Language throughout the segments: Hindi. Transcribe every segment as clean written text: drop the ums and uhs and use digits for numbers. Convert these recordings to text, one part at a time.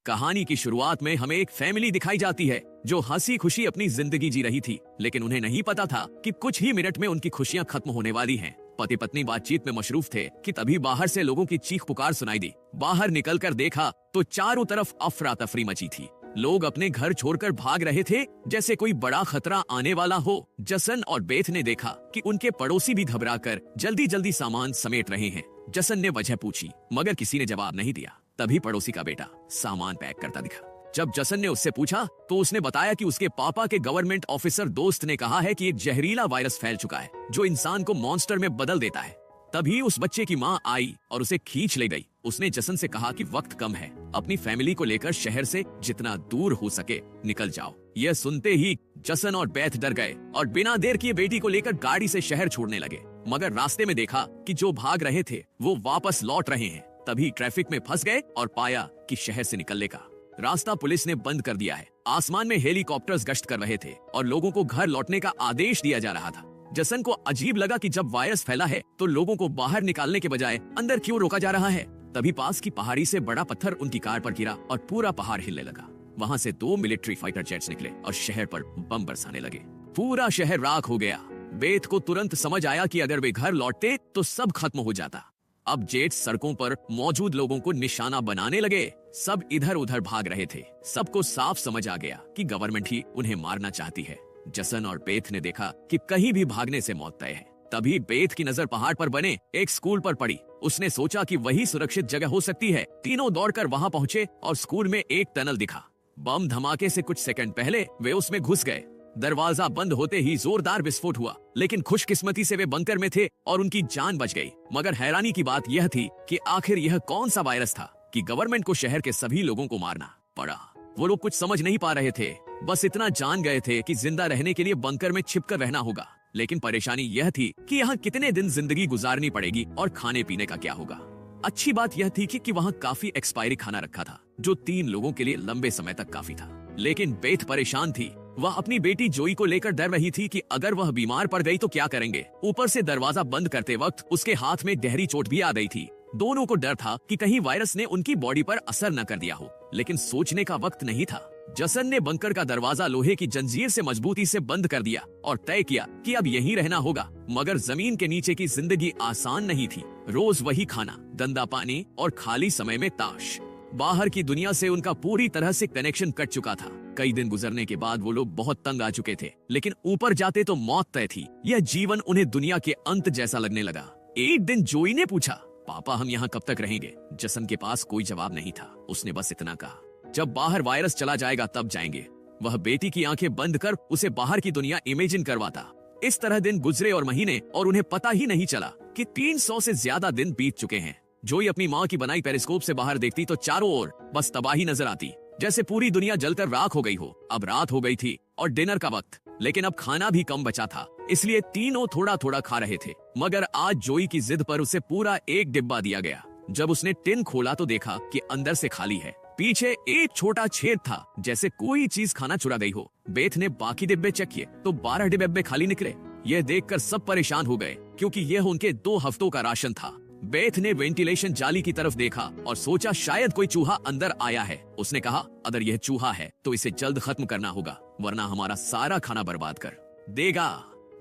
कहानी की शुरुआत में हमें एक फैमिली दिखाई जाती है जो हंसी खुशी अपनी जिंदगी जी रही थी, लेकिन उन्हें नहीं पता था कि कुछ ही मिनट में उनकी खुशियां खत्म होने वाली हैं। पति पत्नी बातचीत में मशरूफ थे कि तभी बाहर से लोगों की चीख पुकार सुनाई दी। बाहर निकलकर देखा तो चारों तरफ अफरा तफरी मची थी। लोग अपने घर छोड़कर भाग रहे थे जैसे कोई बड़ा खतरा आने वाला हो। जसन और बेथ ने देखा कि उनके पड़ोसी भी घबराकर जल्दी जल्दी सामान समेट रहे हैं। जसन ने वजह पूछी मगर किसी ने जवाब नहीं दिया। तभी पड़ोसी का बेटा सामान पैक करता दिखा। जब जसन ने उससे पूछा तो उसने बताया कि उसके पापा के गवर्नमेंट ऑफिसर दोस्त ने कहा है कि एक जहरीला वायरस फैल चुका है जो इंसान को मॉन्स्टर में बदल देता है। तभी उस बच्चे की माँ आई और उसे खींच ले गई। उसने जसन से कहा कि वक्त कम है, अपनी फैमिली को लेकर शहर से जितना दूर हो सके निकल जाओ। यह सुनते ही जसन और बेथ डर गए और बिना देर किए बेटी को लेकर गाड़ी से शहर छोड़ने लगे। मगर रास्ते में देखा कि जो भाग रहे थे वो वापस लौट रहे हैं। तभी ट्रैफिक में फंस गए और पाया कि शहर से निकलने का रास्ता पुलिस ने बंद कर दिया है। आसमान में हेलीकॉप्टर्स गश्त कर रहे थे और लोगों को घर लौटने का आदेश दिया जा रहा था। जसन को अजीब लगा कि जब वायरस फैला है तो लोगों को बाहर निकालने के बजाय अंदर क्यों रोका जा रहा है। तभी पास की पहाड़ी से बड़ा पत्थर उनकी कार पर गिरा और पूरा पहाड़ हिलने लगा। वहाँ से 2 मिलिट्री फाइटर जेट्स निकले और शहर पर बम बरसाने लगे। पूरा शहर राख हो गया। बेथ को तुरंत समझ आया कि अगर वे घर लौटते तो सब खत्म हो जाता। अब जेट्स सड़कों पर मौजूद लोगों को निशाना बनाने लगे। सब इधर उधर भाग रहे थे। सबको साफ समझ आ गया कि गवर्नमेंट ही उन्हें मारना चाहती है। जसन और बेथ ने देखा कि कहीं भी भागने से मौत तय है। तभी बेथ की नजर पहाड़ पर बने एक स्कूल पर पड़ी। उसने सोचा कि वही सुरक्षित जगह हो सकती है। तीनों दौड़कर वहां पहुंचे और स्कूल में एक टनल दिखा। बम धमाके से कुछ सेकंड पहले वे उसमें घुस गए। दरवाजा बंद होते ही जोरदार विस्फोट हुआ, लेकिन खुशकिस्मती से वे बंकर में थे और उनकी जान बच गई। मगर हैरानी की बात यह थी कि आखिर यह कौन सा वायरस था कि गवर्नमेंट को शहर के सभी लोगों को मारना पड़ा। वो लोग कुछ समझ नहीं पा रहे थे, बस इतना जान गए थे कि जिंदा रहने के लिए बंकर में छिपकर रहना होगा। लेकिन परेशानी यह थी कि यहाँ कितने दिन जिंदगी गुजारनी पड़ेगी और खाने पीने का क्या होगा। अच्छी बात यह थी कि वहाँ काफी एक्सपायरी खाना रखा था जो 3 लोगों के लिए लंबे समय तक काफी था। लेकिन बेथ परेशान थी। वह अपनी बेटी जोई को लेकर डर रही थी कि अगर वह बीमार पड़ गई तो क्या करेंगे। ऊपर से दरवाजा बंद करते वक्त उसके हाथ में गहरी चोट भी आ गई थी। दोनों को डर था कि कहीं वायरस ने उनकी बॉडी पर असर न कर दिया हो, लेकिन सोचने का वक्त नहीं था। जसन ने बंकर का दरवाजा लोहे की जंजीर से मजबूती से बंद कर दिया और तय किया कि अब यहीं रहना होगा। मगर जमीन के नीचे की जिंदगी आसान नहीं थी। रोज वही खाना, गंदा पानी और खाली समय में ताश। बाहर की दुनिया से उनका पूरी तरह से कनेक्शन कट चुका था। कई दिन गुजरने के बाद वो लोग बहुत तंग आ चुके थे, लेकिन ऊपर जाते तो मौत तय थी। यह जीवन उन्हें दुनिया के अंत जैसा लगने लगा। एक दिन जोई ने पूछा, पापा हम यहाँ कब तक रहेंगे? जसन के पास कोई जवाब नहीं था। उसने बस इतना कहा, जब बाहर वायरस चला जाएगा तब जाएंगे। वह बेटी की आंखें बंद कर उसे बाहर की दुनिया इमेजिन करवाता। इस तरह दिन गुजरे और महीने और उन्हें पता ही नहीं चला कि 300 से ज्यादा दिन बीत चुके हैं। जोई अपनी माँ की बनाई पेरिस्कोप से बाहर देखती तो चारों ओर बस तबाही नजर आती, जैसे पूरी दुनिया जलकर राख हो गई हो। अब रात हो गई थी और डिनर का वक्त, लेकिन अब खाना भी कम बचा था, इसलिए तीनों थोड़ा थोड़ा खा रहे थे। मगर आज जोई की जिद पर उसे पूरा एक डिब्बा दिया गया। जब उसने टिन खोला तो देखा कि अंदर से खाली है। पीछे एक छोटा छेद था, जैसे कोई चीज खाना चुरा गई हो। बेथ ने बाकी डिब्बे चेक किए तो 12 डिब्बे खाली निकले। यह देखकर सब परेशान हो गए क्योंकि यह उनके 2 हफ्तों का राशन था। बेथ ने वेंटिलेशन जाली की तरफ देखा और सोचा शायद कोई चूहा अंदर आया है। उसने कहा, अगर यह चूहा है तो इसे जल्द खत्म करना होगा, वरना हमारा सारा खाना बर्बाद कर देगा।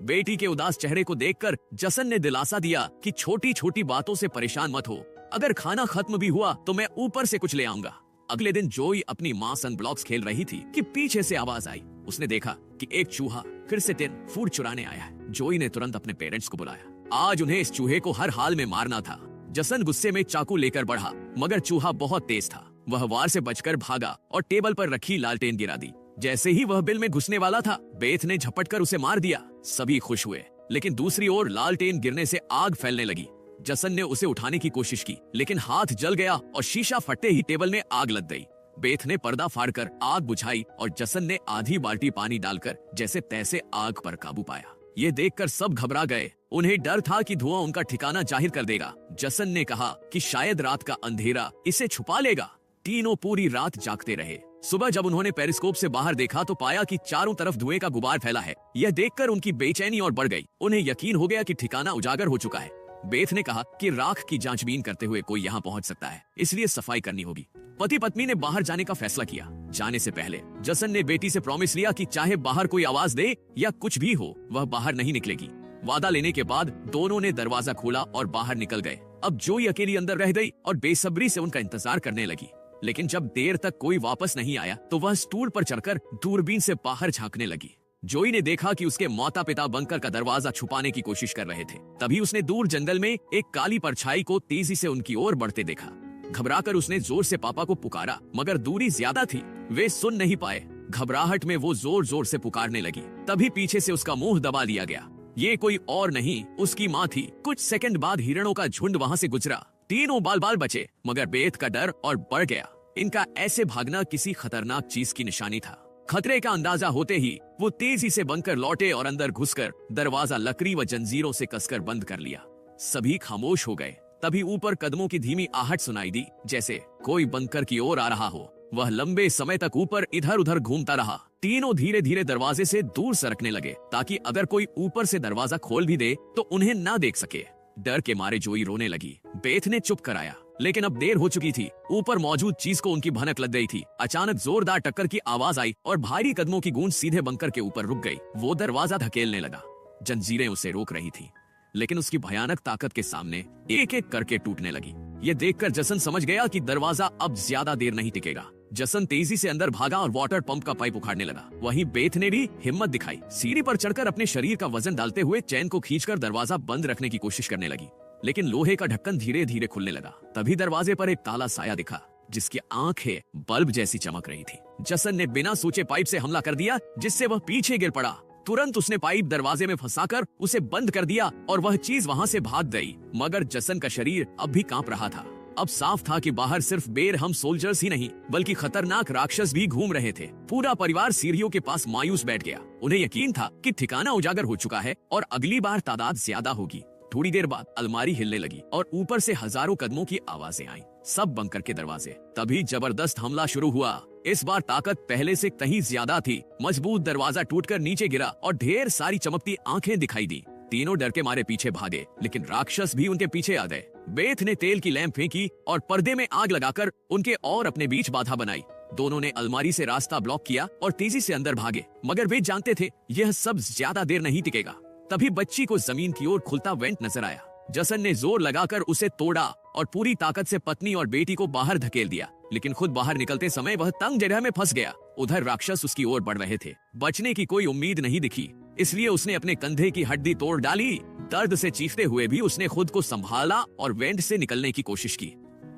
बेटी के उदास चेहरे को देखकर जसन ने दिलासा दिया कि छोटी छोटी बातों से परेशान मत हो, अगर खाना खत्म भी हुआ तो मैं ऊपर से कुछ ले आऊंगा। अगले दिन जोई अपनी माँ सन ब्लॉक्स खेल रही थी कि पीछे से आवाज आई। उसने देखा कि एक चूहा फिर से टिन फूड चुराने आया है। जोई ने तुरंत अपने पेरेंट्स को बुलाया। आज उन्हें इस चूहे को हर हाल में मारना था। जसन गुस्से में चाकू लेकर बढ़ा, मगर चूहा बहुत तेज था। वह वार से बचकर भागा और टेबल पर रखी लालटेन गिरा दी। जैसे ही वह बिल में घुसने वाला था, बेथ ने झपटकर उसे मार दिया। सभी खुश हुए, लेकिन दूसरी ओर लालटेन गिरने से आग फैलने लगी। जसन ने उसे उठाने की कोशिश की, लेकिन हाथ जल गया और शीशा फटते ही टेबल में आग लग गई। बेथ ने पर्दा फाड़कर आग बुझाई और जसन ने आधी बाल्टी पानी डालकर जैसे तैसे आग पर काबू पाया। ये देखकर सब घबरा गए। उन्हें डर था कि धुआं उनका ठिकाना जाहिर कर देगा। जसन ने कहा कि शायद रात का अंधेरा इसे छुपा लेगा। तीनों पूरी रात जागते रहे। सुबह जब उन्होंने पेरिस्कोप से बाहर देखा तो पाया कि चारों तरफ धुएं का गुबार फैला है। यह देखकर उनकी बेचैनी और बढ़ गई। उन्हें यकीन हो गया कि ठिकाना उजागर हो चुका है। बेथ ने कहा कि राख की जांचबीन करते हुए कोई यहाँ पहुंच सकता है, इसलिए सफाई करनी होगी। पति पत्नी ने बाहर जाने का फैसला किया। जाने से पहले जसन ने बेटी से प्रॉमिस लिया कि चाहे बाहर कोई आवाज दे या कुछ भी हो, वह बाहर नहीं निकलेगी। वादा लेने के बाद दोनों ने दरवाजा खोला और बाहर निकल गए। अब जोई अकेली अंदर रह गई और बेसब्री से उनका इंतजार करने लगी। लेकिन जब देर तक कोई वापस नहीं आया तो वह स्टूल पर चढ़कर दूरबीन से बाहर झांकने लगी। जोई ने देखा कि उसके माता पिता बंकर का दरवाजा छुपाने की कोशिश कर रहे थे। तभी उसने दूर जंगल में एक काली परछाई को तेजी से उनकी ओर बढ़ते देखा। घबराकर उसने जोर से पापा को पुकारा, मगर दूरी ज्यादा थी, वे सुन नहीं पाए। घबराहट में वो जोर जोर से पुकारने लगी। तभी पीछे से उसका मुंह दबा लिया गया। ये कोई और नहीं, उसकी माँ थी। कुछ सेकंड बाद हिरणों का झुंड वहाँ से गुजरा। तीनों बाल बाल बचे, मगर बेथ का डर और बढ़ गया। इनका ऐसे भागना किसी खतरनाक चीज की निशानी था। खतरे का अंदाजा होते ही वो तेजी से बंकर लौटे और अंदर घुसकर दरवाजा लकड़ी व जंजीरों से कसकर बंद कर लिया। सभी खामोश हो गए। तभी ऊपर कदमों की धीमी आहट सुनाई दी, जैसे कोई बंकर की ओर आ रहा हो। वह लंबे समय तक ऊपर इधर उधर घूमता रहा। तीनों धीरे धीरे दरवाजे से दूर सरकने लगे, ताकि अगर कोई ऊपर से दरवाजा खोल भी दे तो उन्हें ना देख सके। डर के मारे जोई रोने लगी। बेथ ने चुप कराया, लेकिन अब देर हो चुकी थी। ऊपर मौजूद चीज को उनकी भनक लग गई थी। अचानक जोरदार टक्कर की आवाज आई और भारी कदमों की गूंज सीधे बंकर के ऊपर रुक गई। वो दरवाजा धकेलने लगा। जंजीरें उसे रोक रही थी, लेकिन उसकी भयानक ताकत के सामने एक एक करके टूटने लगी। ये देखकर जसन समझ गया कि दरवाजा अब ज्यादा देर नहीं टिकेगा। जसन तेजी से अंदर भागा और वाटर पंप का पाइप उखाड़ने लगा। वहीं बेथ ने भी हिम्मत दिखाई। सीढ़ी पर चढ़कर अपने शरीर का वजन डालते हुए चैन को खींचकर दरवाजा बंद रखने की कोशिश करने लगी, लेकिन लोहे का ढक्कन धीरे धीरे खुलने लगा। तभी दरवाजे पर एक काला साया दिखा, जिसकी आंखें बल्ब जैसी चमक रही थी। जसन ने बिना सोचे पाइप से हमला कर दिया, जिससे वह पीछे गिर पड़ा। तुरंत उसने पाइप दरवाजे में फंसाकर उसे बंद कर दिया और वह चीज वहां से भाग गई। मगर जसन का शरीर अब भी कांप रहा था। अब साफ था कि बाहर सिर्फ बेरहम सोल्जर्स ही नहीं, बल्कि खतरनाक राक्षस भी घूम रहे थे। पूरा परिवार सीढ़ियों के पास मायूस बैठ गया। उन्हें यकीन था कि ठिकाना उजागर हो चुका है और अगली बार तादाद ज्यादा होगी। थोड़ी देर बाद अलमारी हिलने लगी और ऊपर से हजारों कदमों की आवाजें आईं, सब बंकर के दरवाजे। तभी जबरदस्त हमला शुरू हुआ। इस बार ताकत पहले से कहीं ज्यादा थी। मजबूत दरवाजा टूटकर नीचे गिरा और ढेर सारी चमकती आंखें दिखाई दी। तीनों डर के मारे पीछे भागे, लेकिन राक्षस भी उनके पीछे आ गए। बेथ ने तेल की लैंप फेंकी और पर्दे में आग लगाकर उनके और अपने बीच बाधा बनाई। दोनों ने अलमारी से रास्ता ब्लॉक किया और तेजी से अंदर भागे, मगर वे जानते थे यह सब ज्यादा देर नहीं टिकेगा। तभी बच्ची को जमीन की ओर खुलता वेंट नजर आया। जसन ने जोर लगाकर उसे तोड़ा और पूरी ताकत से पत्नी और बेटी को बाहर धकेल दिया, लेकिन खुद बाहर निकलते समय वह तंग जगह में फंस गया। उधर राक्षस उसकी ओर बढ़ रहे थे। बचने की कोई उम्मीद नहीं दिखी, इसलिए उसने अपने कंधे की हड्डी तोड़ डाली। दर्द से चीखते हुए भी उसने खुद को संभाला और वेंट से निकलने की कोशिश की।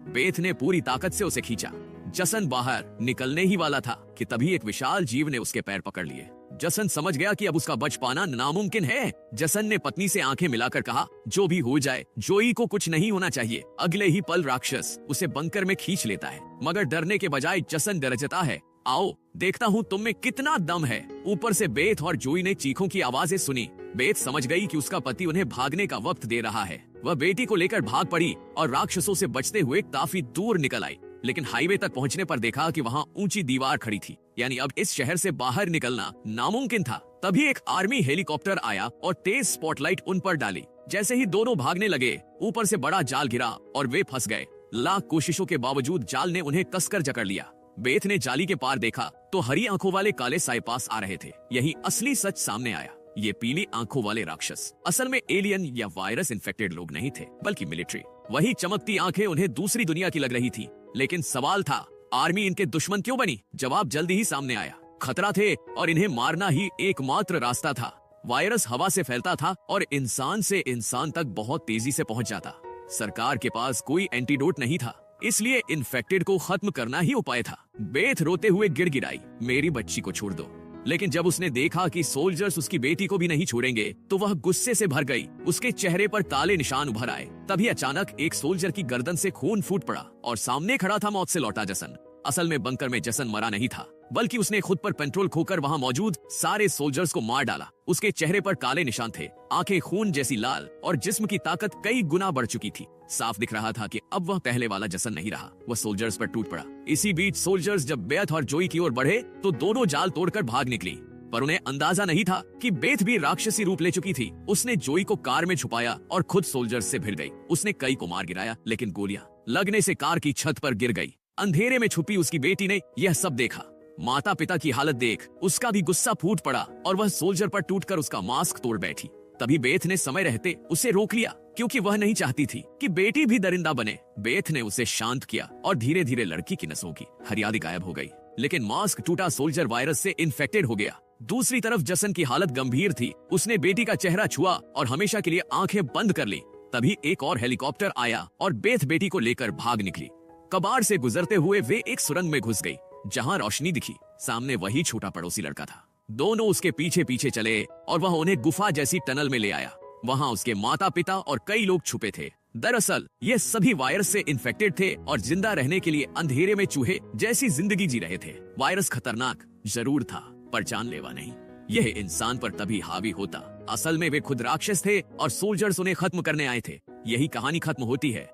बेथ ने पूरी ताकत से उसे खींचा। जसन बाहर निकलने ही वाला था कि तभी एक विशाल जीव ने उसके पैर पकड़ लिए। जसन समझ गया कि अब उसका बच पाना नामुमकिन है। जसन ने पत्नी से आंखें मिलाकर कहा, जो भी हो जाए जोई को कुछ नहीं होना चाहिए। अगले ही पल राक्षस उसे बंकर में खींच लेता है, मगर डरने के बजाय जसन डर जाता है। आओ देखता हूँ तुम में कितना दम है। ऊपर से बेथ और जोई ने चीखों की आवाजें सुनी। बेथ समझ गई कि उसका पति उन्हें भागने का वक्त दे रहा है। वह बेटी को लेकर भाग पड़ी और राक्षसों से बचते हुए काफी दूर निकल आई। लेकिन हाईवे तक पहुंचने पर देखा कि वहां ऊंची दीवार खड़ी थी, यानी अब इस शहर से बाहर निकलना नामुमकिन था। तभी एक आर्मी हेलीकॉप्टर आया और तेज स्पॉटलाइट उन पर डाली। जैसे ही दोनों भागने लगे, ऊपर से बड़ा जाल गिरा और वे फंस गए। लाख कोशिशों के बावजूद जाल ने उन्हें कसकर जकड़ लिया। बेथ ने जाली के पार देखा तो हरी आंखों वाले काले साए पास आ रहे थे। यही असली सच सामने आया। ये पीली आंखों वाले राक्षस असल में एलियन या वायरस इन्फेक्टेड लोग नहीं थे, बल्कि मिलिट्री। वही चमकती आंखें उन्हें दूसरी दुनिया की लग रही थी। लेकिन सवाल था, आर्मी इनके दुश्मन क्यों बनी? जवाब जल्दी ही सामने आया। खतरा थे और इन्हें मारना ही एकमात्र रास्ता था। वायरस हवा से फैलता था और इंसान से इंसान तक बहुत तेजी से पहुंच जाता। सरकार के पास कोई एंटीडोट नहीं था, इसलिए इन्फेक्टेड को खत्म करना ही उपाय था। बेथ रोते हुए गिड़गिड़ाई, मेरी बच्ची को छोड़ दो। लेकिन जब उसने देखा कि सोल्जर्स उसकी बेटी को भी नहीं छोड़ेंगे, तो वह गुस्से से भर गई। उसके चेहरे पर काले निशान उभर आए। तभी अचानक एक सोल्जर की गर्दन से खून फूट पड़ा और सामने खड़ा था मौत से लौटा जसन। असल में बंकर में जसन मरा नहीं था, बल्कि उसने खुद पर कंट्रोल खोकर वहां मौजूद सारे सोल्जर्स को मार डाला। उसके चेहरे पर काले निशान थे, आंखें खून जैसी लाल और जिस्म की ताकत कई गुना बढ़ चुकी थी। साफ दिख रहा था कि अब वह पहले वाला जसन नहीं रहा। वह सोल्जर्स पर टूट पड़ा। इसी बीच सोल्जर्स जब बेथ और जोई की ओर बढ़े तो दोनों जाल तोड़कर भाग निकली। पर उन्हें अंदाजा नहीं था कि बेथ भी राक्षसी रूप ले चुकी थी। उसने जोई को कार में छुपाया और खुद सोल्जर्स से भिड़ गई। उसने कई को मार गिराया, लेकिन गोलियां लगने से कार की छत पर गिर गई। अंधेरे में छुपी उसकी बेटी ने यह सब देखा। माता पिता की हालत देख उसका भी गुस्सा फूट पड़ा और वह सोल्जर पर टूटकर उसका मास्क तोड़ बैठी। तभी बेथ ने समय रहते उसे रोक लिया, क्योंकि वह नहीं चाहती थी कि बेटी भी दरिंदा बने। बेथ ने उसे शांत किया और धीरे धीरे लड़की की नसों की हरियाली गायब हो गई। लेकिन मास्क टूटा, सोल्जर वायरस से इन्फेक्टेड हो गया। दूसरी तरफ जसन की हालत गंभीर थी। उसने बेटी का चेहरा छुआ और हमेशा के लिए आंखें बंद कर ली। तभी एक और हेलीकॉप्टर आया और बेथ बेटी को लेकर भाग निकली। कबाड़ से गुजरते हुए वे एक सुरंग में घुस गई, जहां रोशनी दिखी। सामने वही छोटा पड़ोसी लड़का था। दोनों उसके पीछे पीछे चले और वह उन्हें गुफा जैसी टनल में ले आया। वहां उसके माता पिता और कई लोग छुपे थे। दरअसल ये सभी वायरस से इन्फेक्टेड थे और जिंदा रहने के लिए अंधेरे में चूहे जैसी जिंदगी जी रहे थे। वायरस खतरनाक जरूर था, पर जानलेवा नहीं। यह इंसान पर तभी हावी होता। असल में वे खुद राक्षस थे और सोल्जर्स उन्हें खत्म करने आए थे। यही कहानी खत्म होती है।